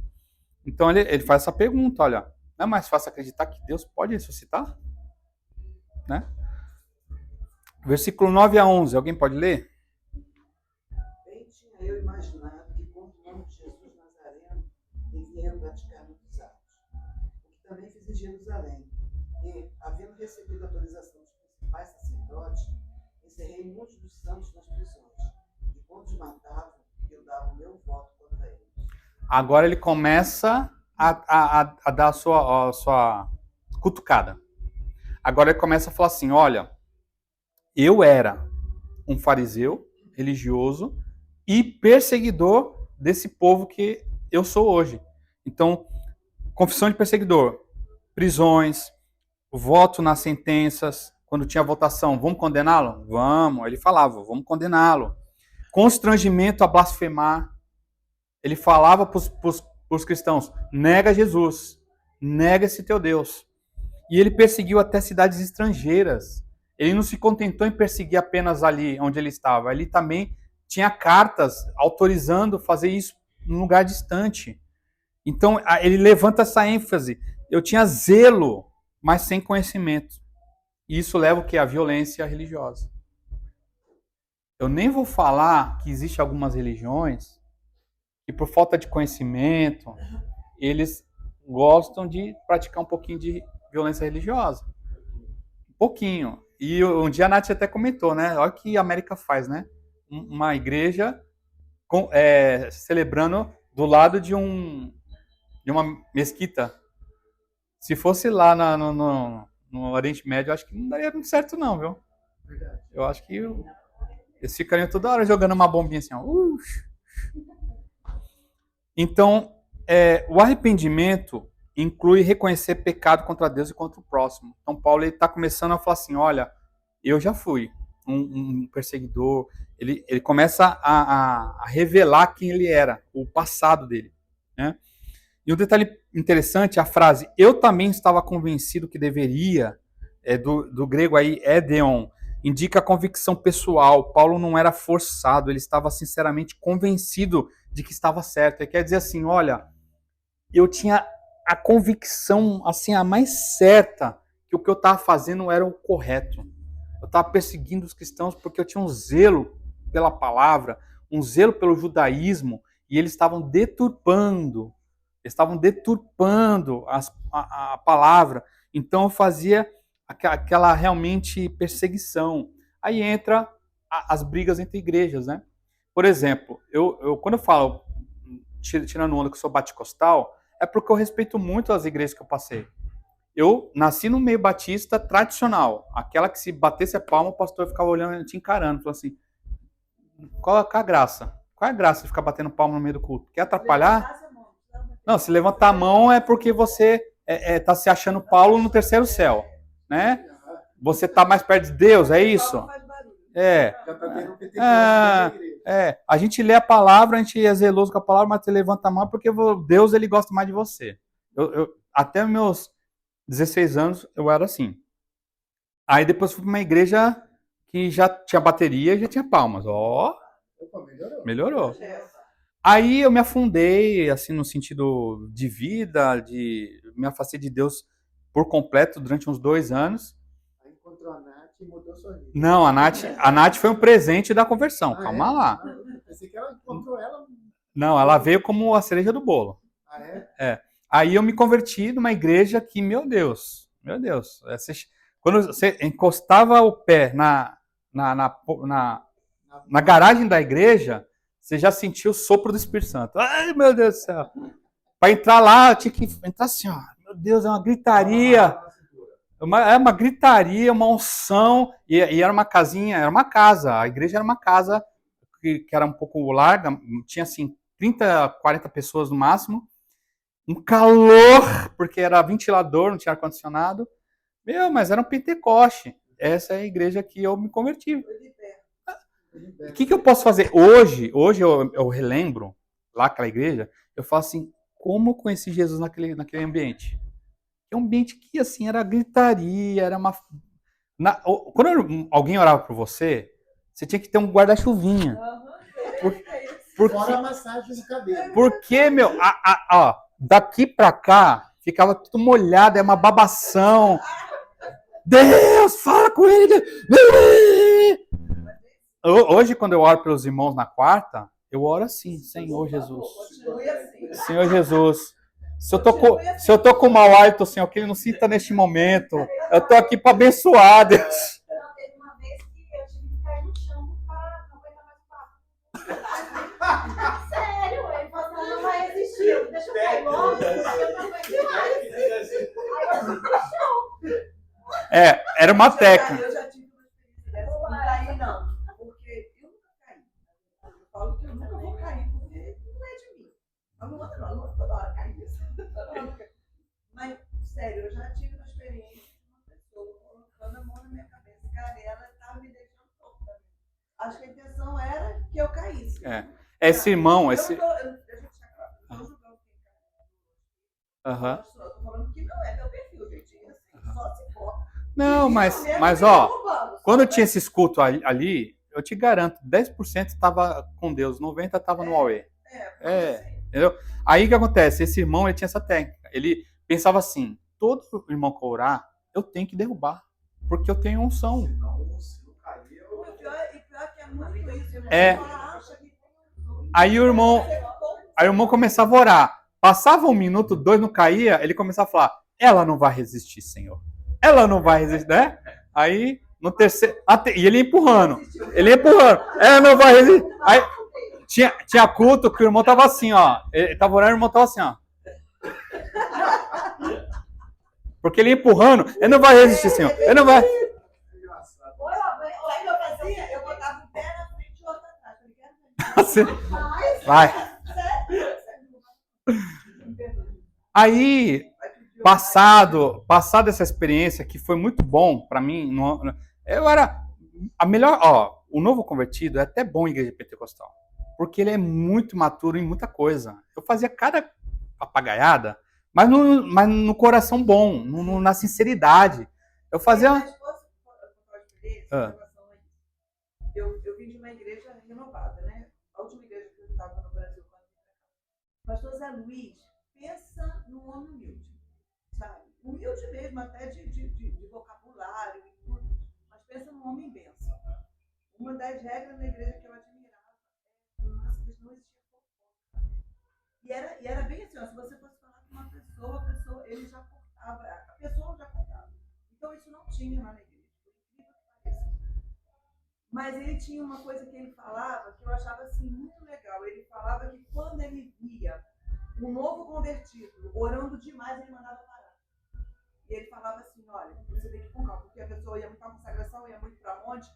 Então ele faz essa pergunta, olha, não é mais fácil acreditar que Deus pode ressuscitar? Né? Versículo 9 a 11, alguém pode ler? Bem tinha eu imaginado que com o nome de Jesus Nazareno devia eu praticar muitos atos, o que também fiz em Jerusalém, e, havendo recebido a autorização dos principais sacerdotes, encerrei muitos dos santos nas prisões, e quando os matavam, eu dava o meu voto contra eles. Agora ele começa a dar a sua cutucada. Agora ele começa a falar assim, olha, eu era um fariseu religioso e perseguidor desse povo que eu sou hoje. Então, confissão de perseguidor, prisões, voto nas sentenças, quando tinha votação, vamos condená-lo? Vamos. Ele falava, vamos condená-lo. Constrangimento a blasfemar. Ele falava para os cristãos, nega Jesus, nega esse teu Deus. E ele perseguiu até cidades estrangeiras. Ele não se contentou em perseguir apenas ali onde ele estava. Ele também tinha cartas autorizando fazer isso num lugar distante. Então, ele levanta essa ênfase. Eu tinha zelo, mas sem conhecimento. E isso leva o quê? A violência religiosa. Eu nem vou falar que existem algumas religiões que, por falta de conhecimento, eles gostam de praticar um pouquinho de violência religiosa. Um pouquinho. E um dia a Nath até comentou, né? Olha o que a América faz, né? Uma igreja celebrando do lado de uma mesquita. Se fosse lá no Oriente Médio, eu acho que não daria muito certo não, viu? Verdade. Eu acho que eles ficariam toda hora jogando uma bombinha assim, ó. Então, o arrependimento inclui reconhecer pecado contra Deus e contra o próximo. Então, Paulo está começando a falar assim, olha, eu já fui um perseguidor. Ele começa a revelar quem ele era, o passado dele. Né? E um detalhe interessante, a frase, eu também estava convencido que deveria, do grego aí, édeon, indica a convicção pessoal. Paulo não era forçado, ele estava sinceramente convencido de que estava certo. Ele quer dizer assim, olha, eu tinha a convicção assim, a mais certa que o que eu estava fazendo era o correto. Eu estava perseguindo os cristãos porque eu tinha um zelo pela palavra, um zelo pelo judaísmo, e eles estavam deturpando a palavra. Então eu fazia aquela realmente perseguição. Aí entra as brigas entre igrejas, né? Por exemplo, quando eu falo, tirando onda que eu sou baticostal, é porque eu respeito muito as igrejas que eu passei. Eu nasci no meio batista tradicional, aquela que se batesse a palma, o pastor ficava olhando e te encarando, falando assim, qual é a graça? Qual é a graça de ficar batendo palma no meio do culto? Quer atrapalhar? Não, se levantar a mão é porque você está se achando Paulo no terceiro céu, né? Você está mais perto de Deus, é isso? A gente lê a palavra, a gente é zeloso com a palavra, mas você levanta a mão porque Deus ele gosta mais de você. Até meus 16 anos eu era assim. Aí depois fui para uma igreja que já tinha bateria e já tinha palmas. Melhorou. Aí eu me afundei, assim, no sentido de vida, me afastei de Deus por completo durante uns 2 anos. Aí encontrou a Nath e mudou sua vida. Não, a Nath foi um presente da conversão, calma lá. Eu pensei que ela encontrou ela. Não, ela veio como a cereja do bolo. Ah, é? Aí eu me converti numa igreja que, meu Deus, quando você encostava o pé na garagem da igreja, você já sentiu o sopro do Espírito Santo. Ai, meu Deus do céu. Para entrar lá, eu tinha que entrar assim, ó. Meu Deus, é uma gritaria. Uma gritaria, uma unção. E era uma casinha, era uma casa. A igreja era uma casa que era um pouco larga. Tinha, assim, 30, 40 pessoas no máximo. Um calor, porque era ventilador, não tinha ar-condicionado. Mas era um Pentecoste. essa é a igreja que eu me converti. Eu liberto. O que eu posso fazer? Hoje eu relembro lá aquela igreja, eu falo assim, como eu conheci Jesus naquele ambiente? É um ambiente que, assim, era gritaria, era uma... Quando alguém orava por você, você tinha que ter um guarda-chuvinha. Porque, Fora a massagem no cabelo. porque, meu, ó, daqui pra cá, ficava tudo molhado, é uma babação. Deus, fala com ele. Hoje, quando eu oro pelos irmãos na quarta, eu oro assim, Senhor Jesus. Continue assim. Senhor Jesus, se eu tô com mau hálito, Senhor, que ele não sinta neste momento. Eu tô aqui para abençoar, Deus. Não, teve uma vez que eu tive que cair no chão para não aguentar mais o papo. Sério, ele falou, não vai resistir, deixa eu cair logo, porque eu não aguento mais. Aí eu fui pro chão. Era uma técnica. Eu já tive uma experiência dessa. Não caí, não. Porque eu nunca caí. Eu falo que eu nunca vou cair, porque não é de mim. Eu não ando toda hora cair. Mas, sério, eu já tive uma experiência de uma pessoa colocando a mão na minha cabeça. Cara, e ela estava me deixando tonta. Acho que a intenção era que eu caísse. Esse irmão, Eu não tô julgando quem cai. Aham. Eu tô falando que não é meu perfil, gente. Assim, só se for. Não, mas ó, quando tinha esse culto ali, eu te garanto, 10% estava com Deus, 90% estava no Aue. Entendeu? Aí o que acontece? Esse irmão, ele tinha essa técnica. Ele pensava assim, todo irmão que orar, eu tenho que derrubar, porque eu tenho unção. Senão, se não cair, E pior que é muito isso. Aí o irmão começava a orar. Passava 1 minuto, 2 não caía, ele começava a falar, ela não vai resistir, Senhor. Ela não vai resistir, né? Aí, no terceiro... E ele ia empurrando. Ela não vai resistir. Aí, tinha culto que o irmão tava assim, ó. Ele tava orando e o irmão tava assim, ó. Porque ele ia empurrando. Ele não vai resistir, Senhor. Ele não vai... Eu botava o pé na frente e o outro atrás. Assim, vai. Aí, passado essa experiência, que foi muito bom pra mim, eu era a melhor, ó, o novo convertido é até bom em igreja pentecostal, porque ele é muito maturo em muita coisa. Eu fazia cada papagaiada, mas no coração bom, na sinceridade. Eu fazia... Eu vim de uma igreja renovada, né? A última igreja que eu estava no Brasil, pastor Zé Luiz, pensa num homem humilde, sabe? Humilde mesmo, até de vocabulário e tudo, mas pensa num homem bênção. Uma das regras da igreja que eu admirava é que não existia fofoca. E era bem assim, ó, se você fosse falar com uma pessoa, a pessoa já contava. Então isso não tinha lá na igreja. Mas ele tinha uma coisa que ele falava que eu achava assim muito legal. Ele falava que quando ele via um novo convertido orando demais, ele mandava parar. E ele falava assim, olha, você tem que ir com calma, porque a pessoa ia muito para a consagração, ia muito para monte.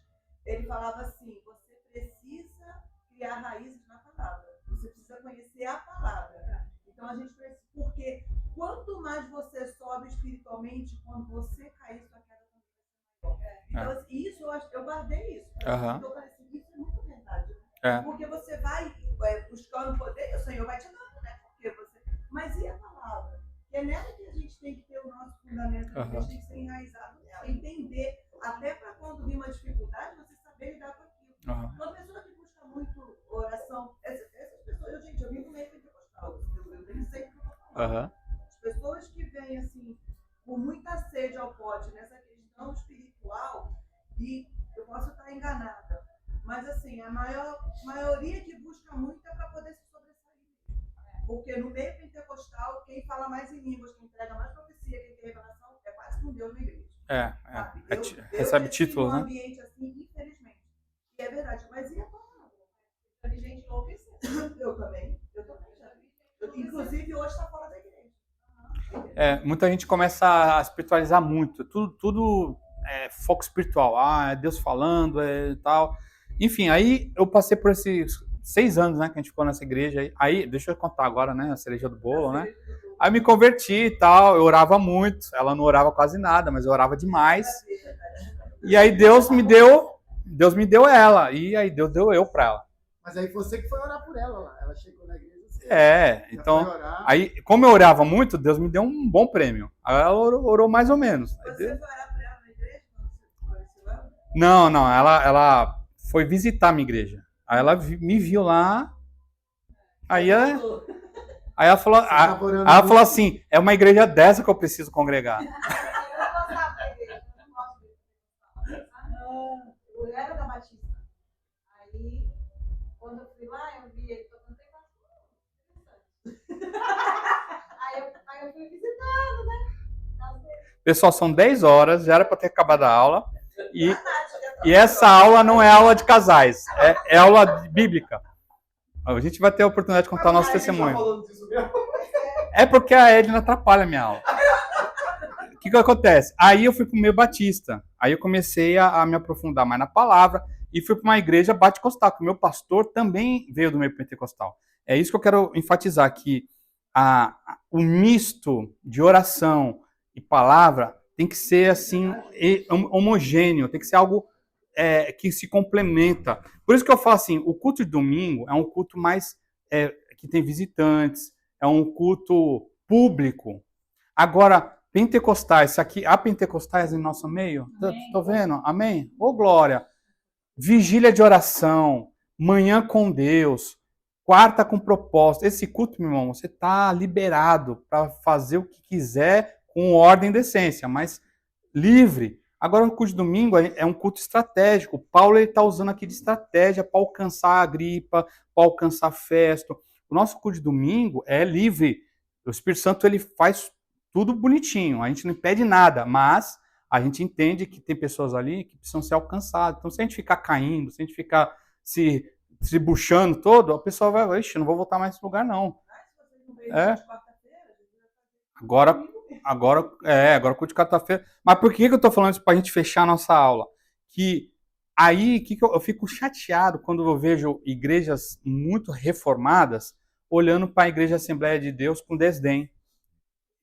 Ele falava assim, você precisa criar raízes na palavra. Você precisa conhecer a palavra. Então a gente precisa, porque quanto mais você sobe espiritualmente, quando você cair, sua queda também vai ser maior. Então, assim, isso eu guardei isso. Então, assim, isso é muito verdade. Porque você vai buscando poder, o Senhor vai te dando, né? Porque você... Mas e a palavra? E é nela que a gente tem que ter o nosso fundamento, a gente tem que ser enraizado nela, entender, até para quando vir uma dificuldade, você saber lidar com aquilo. Uma pessoa que busca muito oração, essas pessoas, eu vim do meio pentecostal, eu nem sei o que eu estou falando. As pessoas que vêm assim, com muita sede ao pote nessa questão espiritual, e eu posso estar enganada, mas assim, a maioria que busca muito é para poder se sobressair. Porque no meio pentecostal, quem fala mais em línguas, quem entrega mais profecia, quem tem revelação, é quase que um Deus na igreja. Recebe títulos, né? Um ambiente assim, infelizmente. E é verdade, mas e a palavra? Tem gente enlouquecendo. Eu também já vi. Inclusive, hoje está fora da igreja. Muita gente começa a espiritualizar muito. Tudo foco espiritual. É Deus falando e tal. Enfim, aí eu passei por esses 6 anos, né, que a gente ficou nessa igreja. Aí, deixa eu contar agora, né, a cereja do bolo, né? Aí me converti e tal, eu orava muito. Ela não orava quase nada, mas eu orava demais. E aí Deus me deu ela. E aí Deus deu eu para ela. Mas aí você que foi orar por ela lá. Ela chegou na igreja. Você Então, foi orar. aí, como eu orava muito, Deus me deu um bom prêmio. Aí ela orou mais ou menos. Aí Você Deus- foi orar pra ela na igreja quando você conheceu ela? Não, ela foi visitar a minha igreja. Aí ela me viu lá. Aí ela falou, Você tava orando ela falou muito. assim: é uma igreja dessa que eu preciso congregar. Eu não gostava da igreja, eu não gosto de igreja. Eu era da Batista. Aí, quando eu fui lá, eu vi ele tocando teclado. Aí eu fui visitando, né? Casa dele. Pessoal, são 10 horas, já era para ter acabado a aula. E essa aula não é aula de casais, é aula bíblica. A gente vai ter a oportunidade de contar o nosso A gente tá testemunho. falando disso mesmo? É porque a Edna atrapalha a minha aula. O que acontece? Aí eu fui para o meio batista. Aí eu comecei a me aprofundar mais na palavra e fui para uma igreja batecostal, que o meu pastor também veio do meio pentecostal. É isso que eu quero enfatizar, que o misto de oração e palavra tem que ser assim homogêneo, tem que ser algo que se complementa. Por isso que eu falo assim, o culto de domingo é um culto mais que tem visitantes, é um culto público. Agora, pentecostais, há pentecostais em nosso meio? Estou vendo? Amém? Ô glória! Vigília de oração, manhã com Deus, quarta com propósito. Esse culto, meu irmão, você está liberado para fazer o que quiser com ordem e decência, mas livre. Agora, o culto de domingo é um culto estratégico. Paulo está usando aqui de estratégia para alcançar a Agripa, para alcançar Festo. O nosso culto de domingo é livre. O Espírito Santo ele faz tudo bonitinho. A gente não impede nada, mas a gente entende que tem pessoas ali que precisam ser alcançadas. Então, se a gente ficar caindo, se a gente ficar se buchando todo, a pessoa vai, ixi, não vou voltar mais nesse lugar, não. Agora culto de quarta-feira. Mas por que eu tô falando isso pra gente fechar a nossa aula? Que aí, eu fico chateado quando eu vejo igrejas muito reformadas olhando para a Igreja Assembleia de Deus com desdém.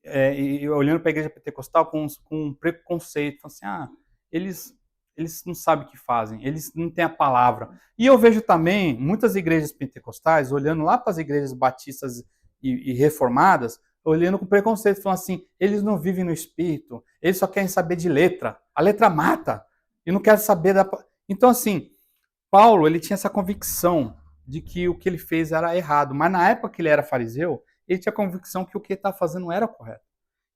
E olhando para a Igreja Pentecostal com preconceito. Falando assim, eles não sabem o que fazem, eles não têm a palavra. E eu vejo também muitas igrejas pentecostais olhando lá para as igrejas batistas e reformadas, olhando com preconceito, falando assim, eles não vivem no Espírito, eles só querem saber de letra. A letra mata. E não querem saber da... Então, assim, Paulo, ele tinha essa convicção de que o que ele fez era errado. Mas na época que ele era fariseu, ele tinha a convicção que o que ele estava fazendo era correto.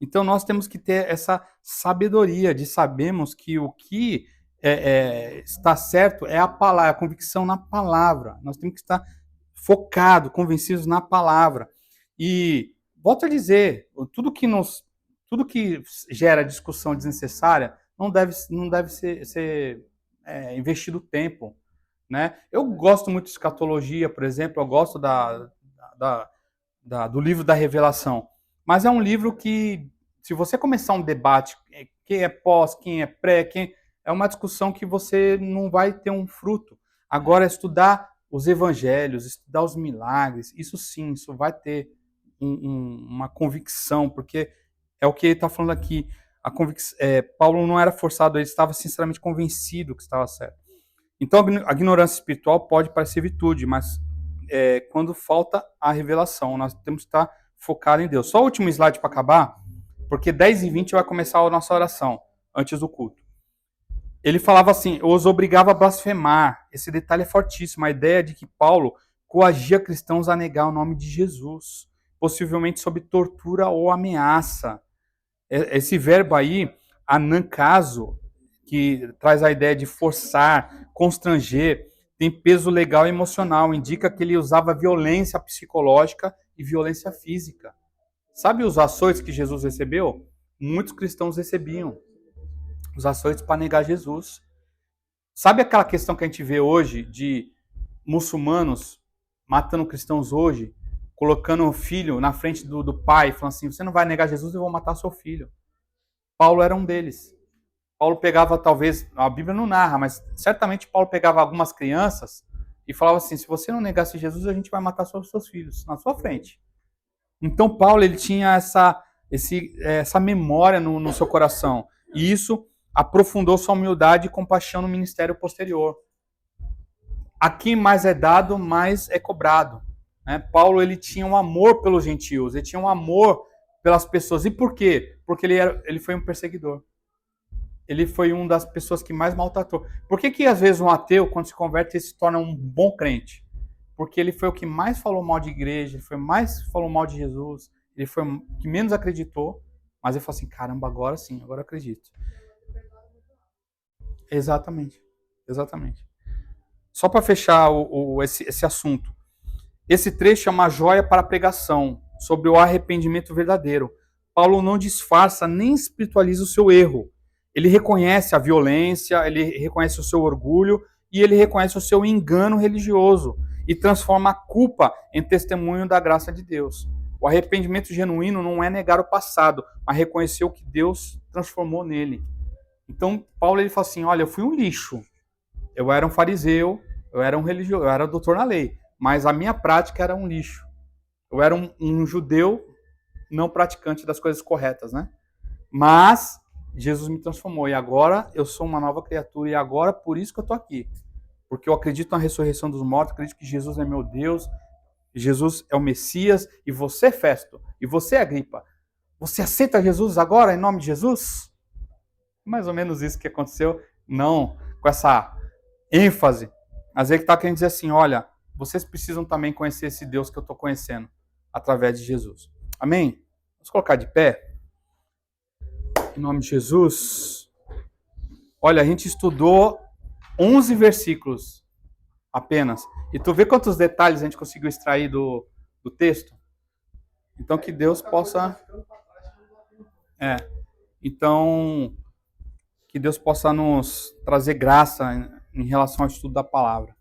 Então, nós temos que ter essa sabedoria de sabermos que o que está certo é a palavra, a convicção na palavra. Nós temos que estar focados, convencidos na palavra. E volto a dizer, tudo que gera discussão desnecessária não deve ser investido tempo, né? Eu gosto muito de escatologia, por exemplo, eu gosto do livro da Revelação, mas é um livro que, se você começar um debate, quem é pós, quem é pré, é uma discussão que você não vai ter um fruto. Agora, estudar os evangelhos, estudar os milagres, isso sim, isso vai ter uma convicção, porque é o que ele está falando aqui. Paulo não era forçado, ele estava sinceramente convencido que estava certo. Então, a ignorância espiritual pode parecer virtude, mas quando falta a revelação, nós temos que estar focados em Deus. Só o último slide para acabar, porque 10h20 vai começar a nossa oração, antes do culto. Ele falava assim, os obrigava a blasfemar. Esse detalhe é fortíssimo, a ideia de que Paulo coagia cristãos a negar o nome de Jesus, possivelmente sob tortura ou ameaça. Esse verbo aí, anancaso, que traz a ideia de forçar, constranger, tem peso legal e emocional, indica que ele usava violência psicológica e violência física. Sabe os açoites que Jesus recebeu? Muitos cristãos recebiam os açoites para negar Jesus. Sabe aquela questão que a gente vê hoje de muçulmanos matando cristãos hoje, colocando o filho na frente do pai, falando assim, você não vai negar Jesus, eu vou matar seu filho. Paulo era um deles. Paulo pegava, talvez, a Bíblia não narra, mas certamente Paulo pegava algumas crianças e falava assim, se você não negasse Jesus, a gente vai matar seus filhos na sua frente. Então Paulo, ele tinha essa memória no seu coração. E isso aprofundou sua humildade e compaixão no ministério posterior. A quem mais é dado, mais é cobrado. Né? Paulo, ele tinha um amor pelos gentios, ele tinha um amor pelas pessoas. E por quê? Porque ele foi um perseguidor. Ele foi uma das pessoas que mais maltratou. Por que às vezes um ateu, quando se converte, ele se torna um bom crente? Porque ele foi o que mais falou mal de igreja, ele foi mais falou mal de Jesus, ele foi o que menos acreditou, mas ele falou assim, caramba, agora sim, agora eu acredito. Exatamente. Só para fechar esse assunto. Esse trecho é uma joia para a pregação sobre o arrependimento verdadeiro. Paulo não disfarça nem espiritualiza o seu erro. Ele reconhece a violência, ele reconhece o seu orgulho e ele reconhece o seu engano religioso e transforma a culpa em testemunho da graça de Deus. O arrependimento genuíno não é negar o passado, mas reconhecer o que Deus transformou nele. Então, Paulo ele fala assim, olha, eu fui um lixo. Eu era um fariseu, eu era um religioso, eu era doutor na lei, mas a minha prática era um lixo. Eu era um judeu não praticante das coisas corretas, né? Mas Jesus me transformou e agora eu sou uma nova criatura e agora por isso que eu tô aqui. Porque eu acredito na ressurreição dos mortos, acredito que Jesus é meu Deus, Jesus é o Messias e você, Festo, e você, Agripa, você aceita Jesus agora em nome de Jesus? Mais ou menos isso que aconteceu, não com essa ênfase. Mas ele está querendo dizer assim, olha, vocês precisam também conhecer esse Deus que eu estou conhecendo através de Jesus. Amém? Vamos colocar de pé. Em nome de Jesus. Olha, a gente estudou 11 versículos apenas. E tu vê quantos detalhes a gente conseguiu extrair do texto? Então que Deus possa... Então, que Deus possa nos trazer graça em relação ao estudo da palavra.